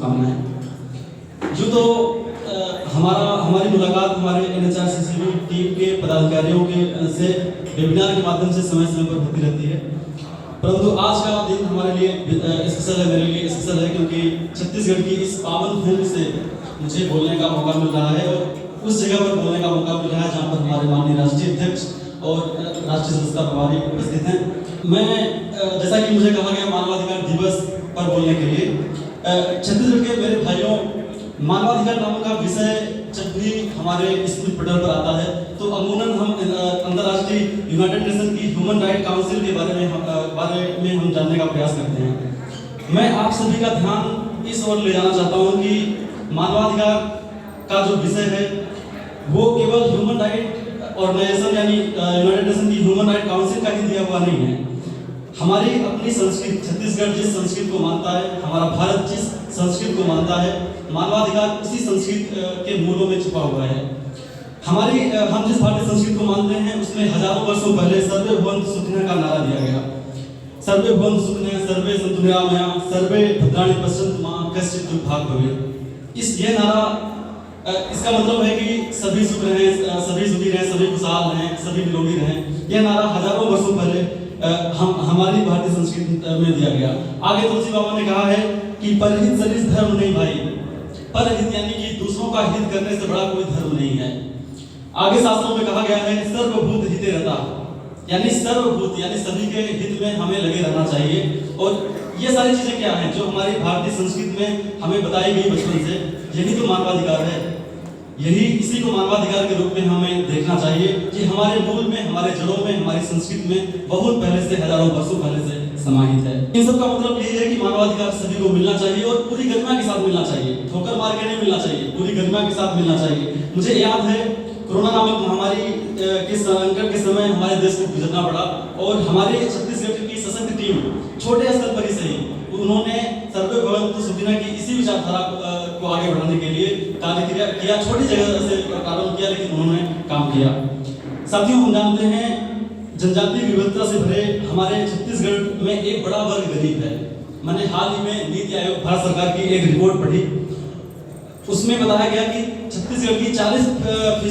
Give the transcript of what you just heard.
शुभकामनाएं। यूँ तो हमारी मुलाकात हमारे NHRCCB टीम के पदाधिकारियों के से वेबिनार के माध्यम से समय समय पर होती रहती है, परंतु आज का दिन हमारे लिए स्पेशल है, मेरे लिए स्पेशल है, क्योंकि छत्तीसगढ़ की इस पावन भूमि से मुझे बोलने का मौका मिल रहा है और उस जगह पर बोलने का मौका मिल रहा है जहाँ पर हमारे माननीय राष्ट्रीय अध्यक्ष और राष्ट्रीय संस्था प्रभारी उपस्थित हैं। मैं जैसा कि मुझे कहा गया मानवाधिकार दिवस पर बोलने के लिए, छत्तीसगढ़ के मेरे भाइयों, मानवाधिकार नामक का विषय जब भी हमारे स्कूल पटल पर आता है तो अमूमन हम अंतर्राष्ट्रीय यूनाइटेड नेशन की ह्यूमन राइट काउंसिल के बारे में हम जानने का प्रयास करते हैं। मैं आप सभी का ध्यान इस ओर ले जाना चाहता हूं कि मानवाधिकार का जो विषय है वो केवल ह्यूमन राइट ऑर्गेनाइजेशन यानी यूनाइटेड नेशन की ह्यूमन राइट काउंसिल का ही दिया हुआ नहीं है। हमारी अपनी संस्कृति, छत्तीसगढ़ जिस संस्कृति को मानता है, हमारा भारत जिस संस्कृति को मानता है, मानवाधिकार उसी संस्कृति के मूलों में छुपा हुआ है। हम जिस भारतीय संस्कृति को मानते हैं उसमें हजारों वर्षों पहले सर्वे भवन्तु सुखिनः का नारा दिया गया। सर्वे भवन्तु सुखिनः, सर्वे सन्तु निरामयाः, सर्वे भद्राणि पश्यन्तु मा कश्चित् दुर्भाग् भवेत्। ये नारा, इसका मतलब है कि सभी सुख रहें, सभी सुखी रहें, सभी खुशहाल रहें, सभी निरोगी रहें। यह नारा हजारों वर्षों पहले हमारी भारतीय संस्कृति में दिया गया। आगे तुलसी बाबा ने कहा है कि परहित सरिस धर्म नहीं भाई, परहित यानी कि दूसरों का हित करने से बड़ा कोई धर्म नहीं है। आगे शास्त्रों में कहा गया है सर्वभूत हिते रता, यानी सर्वभूत यानी सभी के हित में हमें लगे रहना चाहिए। और ये सारी चीजें क्या हैं जो हमारी भारतीय संस्कृति में हमें बताई गई बचपन से, यही तो मानवाधिकार है। इसी को मानवाधिकार के रूप में हमें देखना चाहिए कि हमारे मूल में, हमारे जड़ों में, हमारी संस्कृति में बहुत पहले से, हजारों वर्षों पहले से समाहित है। इन सब का मतलब यही है कि मानवाधिकार सभी को मिलना चाहिए और पूरी गरिमा के साथ मिलना चाहिए, ठोकर मार के नहीं मिलना चाहिए, पूरी गरिमा के साथ मिलना चाहिए। मुझे याद है कोरोना नामक महामारी के संकट के समय हमारे देश को गुजरना पड़ा और हमारे छत्तीसगढ़ की सशक्त टीम छोटे स्तर पर ही सही, उन्होंने सर्वे भवन्तु सुखिनः की इसी विचारधारा को आगे बढ़ाने के लिए कार्य किया। छोटी जगह से प्रारंभ किया, लेकिन उन्होंने काम किया। साथियों, हम जानते हैं जनजातीय विविधता से भरे हमारे छत्तीसगढ़ में एक बड़ा वर्ग गरीब है। मैंने हाल ही में नीति आयोग भारत सरकार की एक रिपोर्ट पढ़ी, उसमें बताया गया कि छत्तीसगढ़ की 40%